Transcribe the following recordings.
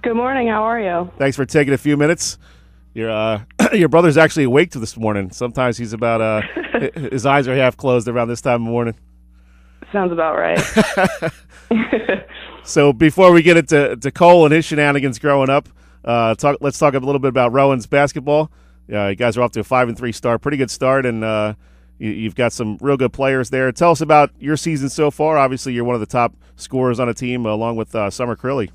Good morning. How are you? Thanks for taking a few minutes. Your your brother's actually awake this morning. Sometimes he's about his eyes are half closed around this time of morning. Sounds about right. So before we get into Cole and his shenanigans growing up, let's talk a little bit about Rowan's basketball. You guys are off to a 5-3 start, pretty good start, and you've got some real good players there. Tell us about your season so far. Obviously, you're one of the top scorers on a team, along with Summer Crilly.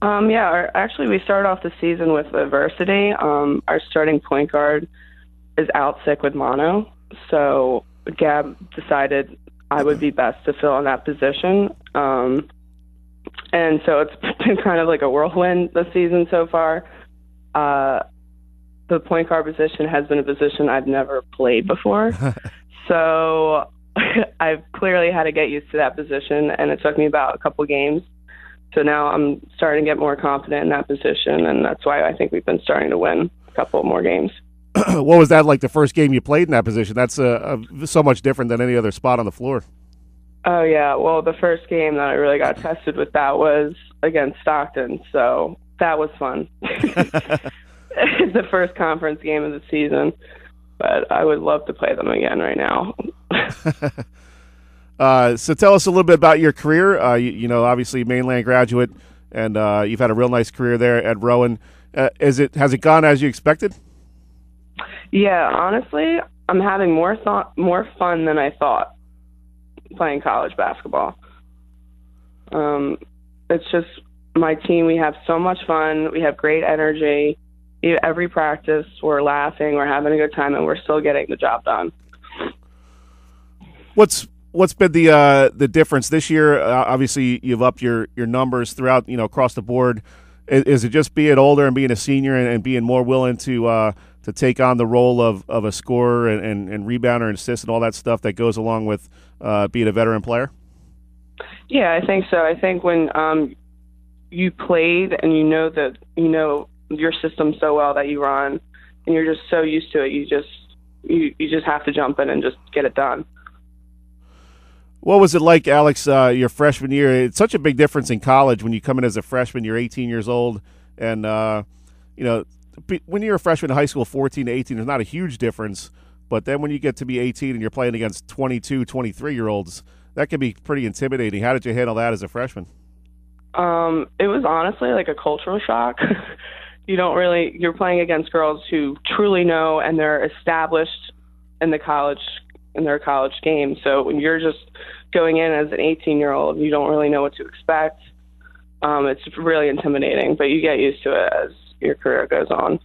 Actually, we started off the season with adversity. Our starting point guard is out sick with mono, so Gab decided I would be best to fill in that position. And so it's been kind of like a whirlwind this season so far. The point guard position has been a position I've never played before. So I've clearly had to get used to that position, and it took me about a couple games. So now I'm starting to get more confident in that position, and that's why I think we've been starting to win a couple more games. What was that like the first game you played in that position? That's so much different than any other spot on the floor. Oh, yeah. Well, the first game that I really got tested with that was against Stockton, so that was fun. It's the first conference game of the season, but I would love to play them again right now. So tell us a little bit about your career. You know, obviously mainland graduate, and you've had a real nice career there at Rowan. Has it gone as you expected? Yeah, honestly, I'm having more fun than I thought playing college basketball. It's just my team. We have so much fun. We have great energy. Every practice, we're laughing, we're having a good time, and we're still getting the job done. What's been the difference this year? Obviously, you've upped your numbers throughout, across the board. Is it just being older and being a senior and being more willing to take on the role of a scorer and rebounder and assist and all that stuff that goes along with being a veteran player? Yeah, I think so. I think when you played and you know your system so well that you run, and you're just so used to it, you just have to jump in and just get it done. What was it like, Alex, your freshman year? It's such a big difference in college when you come in as a freshman. You're 18 years old, and when you're a freshman in high school, 14 to 18, there's not a huge difference. But then when you get to be 18 and you're playing against 22, 23-year-olds, that can be pretty intimidating. How did you handle that as a freshman? It was honestly like a cultural shock. You're playing against girls who truly know, and they're established in their college game. So when you're just going in as an 18-year-old, you don't really know what to expect. It's really intimidating, but you get used to it as your career goes on.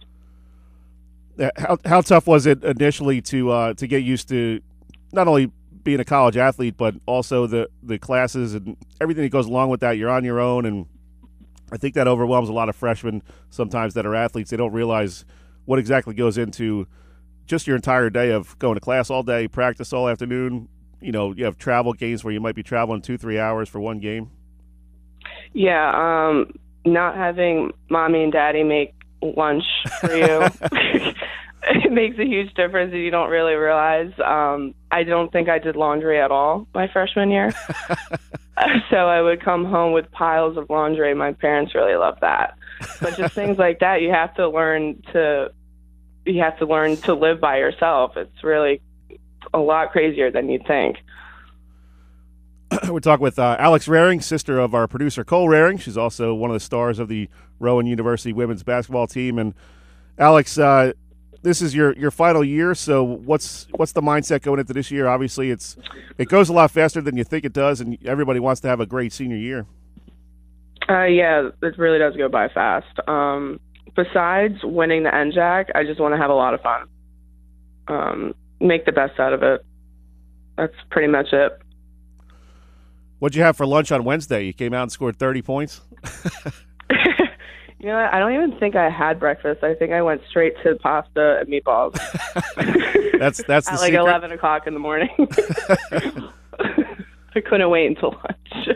How tough was it initially to get used to not only being a college athlete, but also the classes and everything that goes along with that? You're on your own, and I think that overwhelms a lot of freshmen sometimes that are athletes. They don't realize what exactly goes into just your entire day of going to class all day, practice all afternoon. You have travel games where you might be traveling 2-3 hours for one game. Yeah, not having mommy and daddy make lunch for you, it makes a huge difference that you don't really realize. I don't think I did laundry at all my freshman year. So I would come home with piles of laundry. My parents really loved that. But just things like that, you have to learn to live by yourself. It's really a lot crazier than you'd think. We're talking with Alex Raring, sister of our producer Cole Raring. She's also one of the stars of the Rowan University women's basketball team. And Alex, this is your final year, so what's the mindset going into this year? Obviously, it goes a lot faster than you think it does, and everybody wants to have a great senior year. Yeah, it really does go by fast. Besides winning the NJAC, I just want to have a lot of fun, make the best out of it. That's pretty much it. What'd you have for lunch on Wednesday? You came out and scored 30 points? You know what? I don't even think I had breakfast. I think I went straight to pasta and meatballs. That's the at like secret? 11 o'clock in the morning. I couldn't wait until lunch.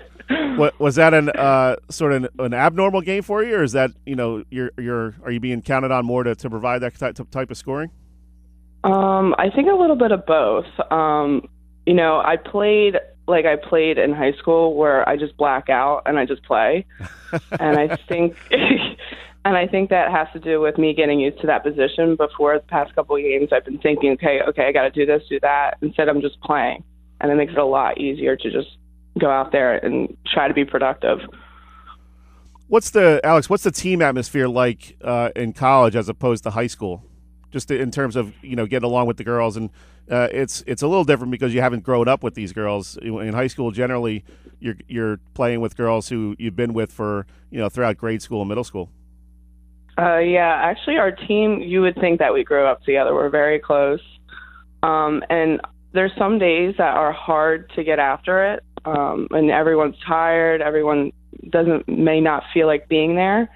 Was that an abnormal game for you, or is that are you being counted on more to provide that type of scoring? I think a little bit of both. I played like I played in high school where I just black out and I just play. And I think and I think that has to do with me getting used to that position. Before the past couple of games, I've been thinking, okay, I got to do this, do that. Instead, I'm just playing. And it makes it a lot easier to just go out there and try to be productive. Alex, what's the team atmosphere like in college as opposed to high school? Just in terms of, getting along with the girls. And it's a little different because you haven't grown up with these girls. In high school, generally, you're playing with girls who you've been with for, throughout grade school and middle school. Yeah, actually, our team, you would think that we grew up together. We're very close. And there's some days that are hard to get after it, and everyone's tired. Everyone may not feel like being there.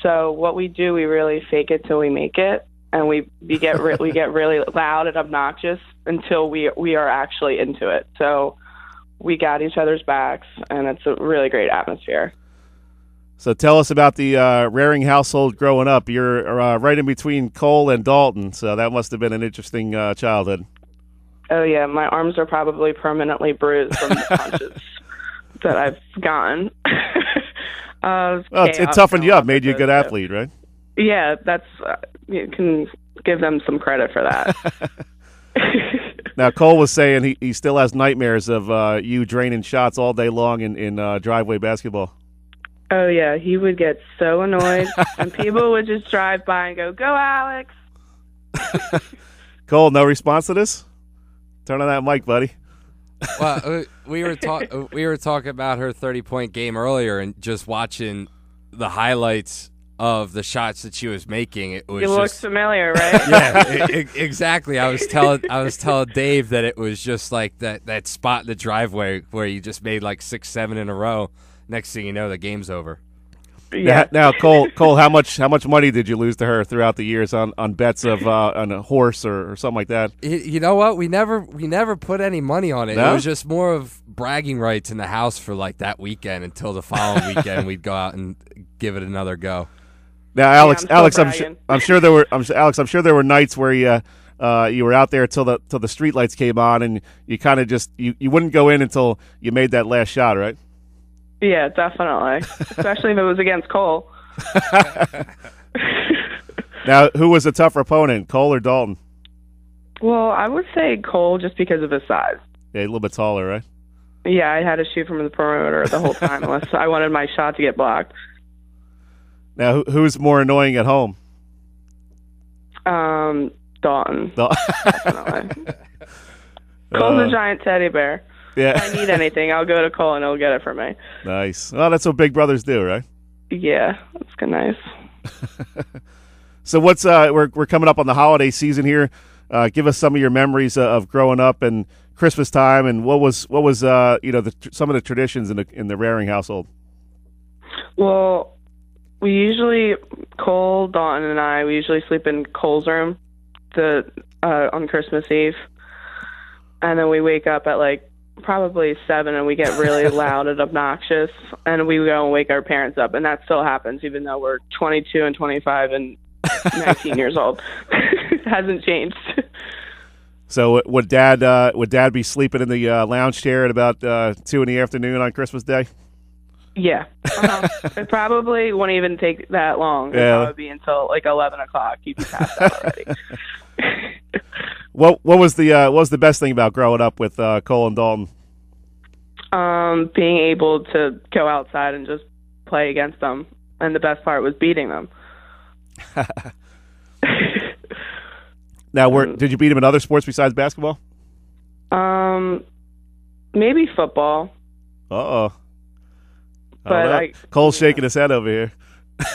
So what we do, we really fake it till we make it, and we get really loud and obnoxious until we are actually into it. So we got each other's backs, and it's a really great atmosphere. So tell us about the Raring household growing up. You're right in between Cole and Dalton, so that must have been an interesting childhood. Oh, yeah. My arms are probably permanently bruised from the punches that I've gotten. Well, it toughened you up, made you a good athlete, right? Yeah, that's you can give them some credit for that. Now, Cole was saying he still has nightmares of you draining shots all day long in driveway basketball. Oh, yeah. He would get so annoyed, and people would just drive by and go, Alex. Cole, no response to this? Turn on that mic, buddy. Well, we were talking about her 30-point game earlier, and just watching the highlights of the shots that she was making. It was looks familiar, right? Yeah, exactly. I was telling Dave that it was just like that spot in the driveway where you just made like 6, 7 in a row. Next thing you know, the game's over. Yeah. Now, Cole, how much money did you lose to her throughout the years on bets of on a horse or something like that? You know what? We never put any money on it. No? It was just more of bragging rights in the house for like that weekend until the following weekend we'd go out and give it another go. Now, Alex, I'm sure there were nights where you were out there till the street lights came on, and you kind of just you wouldn't go in until you made that last shot, right? Yeah, definitely. Especially if it was against Cole. Now, who was a tougher opponent, Cole or Dalton? Well, I would say Cole just because of his size. Yeah, a little bit taller, right? Yeah, I had to shoot from the perimeter the whole time unless I wanted my shot to get blocked. Now, who's more annoying at home? Dalton. Definitely. Cole's a giant teddy bear. Yeah. If I need anything, I'll go to Cole and he'll get it for me. Nice. Well, that's what big brothers do, right? Yeah, that's good. Nice. So what's we're coming up on the holiday season here. Give us some of your memories of growing up and Christmas time, and what was some of the traditions in the Raring household. Well, Cole, Dalton, and I, we usually sleep in Cole's room on Christmas Eve, and then we wake up at like probably 7 and we get really loud and obnoxious, and we go and wake our parents up, and that still happens even though we're 22 and 25 and 19 years old. It hasn't changed. So would Dad be sleeping in the lounge chair at about 2 in the afternoon on Christmas Day? Yeah. It probably wouldn't even take that long. Yeah. It would be until like 11 o'clock. You'd be passed out already. What was the best thing about growing up with Cole and Dalton? Being able to go outside and just play against them, and the best part was beating them. Now, did you beat him in other sports besides basketball? Maybe football. Uh-oh. But Cole's shaking his head over here.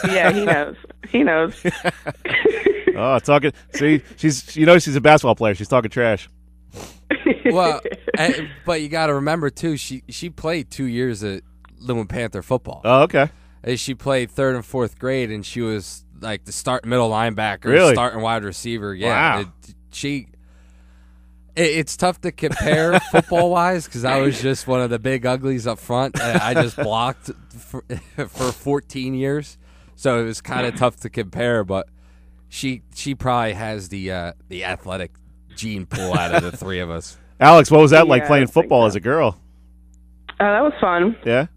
Yeah, he knows. He knows. Oh, talking. See, she's a basketball player. She's talking trash. Well, but you got to remember too. She played 2 years at Lewin Panther football. Oh, okay. And she played 3rd and 4th grade, and she was like the middle linebacker, really? Starting wide receiver. Yeah, wow. It's tough to compare football wise because I was just one of the big uglies up front. I just blocked for 14 years, so it was kind of tough to compare. But she probably has the athletic gene pool out of the three of us. Alex, what was that like playing football as a girl? That was fun. Yeah?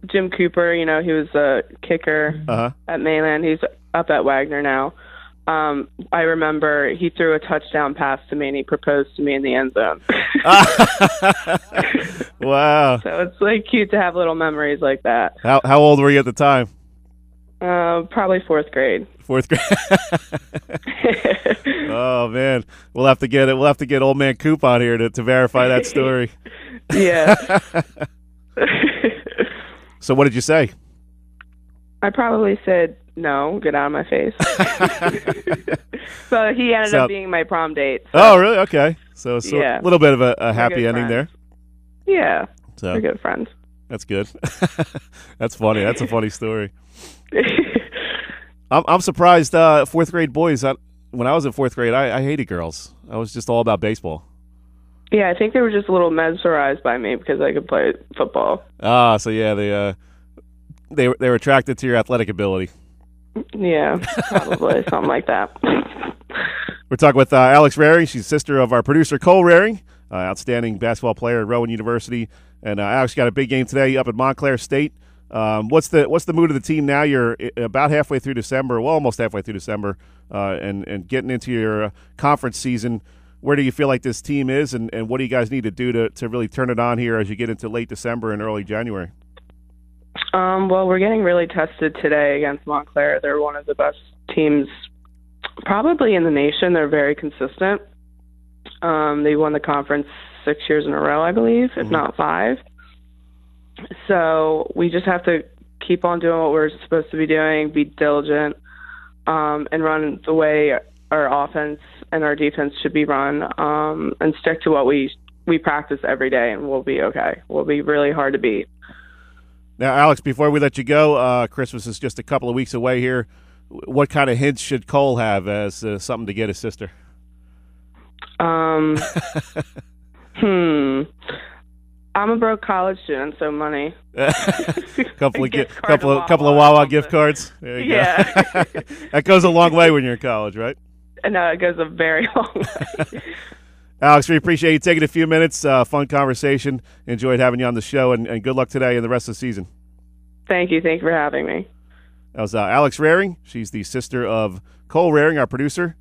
Jim Cooper, he was a kicker at Mainland. He's up at Wagner now. I remember he threw a touchdown pass to me, and he proposed to me in the end zone. Wow. So it's like cute to have little memories like that. How old were you at the time? Probably fourth grade. Fourth grade. Oh man, we'll have to get old man Coop on here to verify that story. Yeah. So what did you say? I probably said, no, get out of my face. So he ended up being my prom date. So. Oh, really? Okay. So yeah. a little bit of a happy ending there. Yeah. So we're good friends. That's good. That's funny. That's a funny story. I'm surprised fourth grade boys. When I was in fourth grade, I hated girls. I was just all about baseball. Yeah, I think they were just a little mesmerized by me because I could play football. So yeah, they were attracted to your athletic ability. Yeah, probably something like that. We're talking with Alex Raring. She's sister of our producer Cole Raring, outstanding basketball player at Rowan University. And Alex got a big game today up at Montclair State. What's the mood of the team now? You're about halfway through December, well, almost halfway through December, and getting into your conference season. Where do you feel like this team is, and what do you guys need to do to really turn it on here as you get into late December and early January? Well, we're getting really tested today against Montclair. They're one of the best teams probably in the nation. They're very consistent. They won the conference 6 years in a row, I believe, if not 5. So we just have to keep on doing what we're supposed to be doing, be diligent, and run the way our offense and our defense should be run, and stick to what we practice every day, and we'll be okay. We'll be really hard to beat. Now, Alex, before we let you go, Christmas is just a couple of weeks away here. What kind of hints should Cole have as something to get his sister? I'm a broke college student, so money. couple of Wawa gift cards. There you go. That goes a long way when you're in college, right? No, it goes a very long way. Alex, we appreciate you taking a few minutes. Fun conversation. Enjoyed having you on the show, and good luck today and the rest of the season. Thank you. Thank you for having me. That was Alex Raring. She's the sister of Cole Raring, our producer.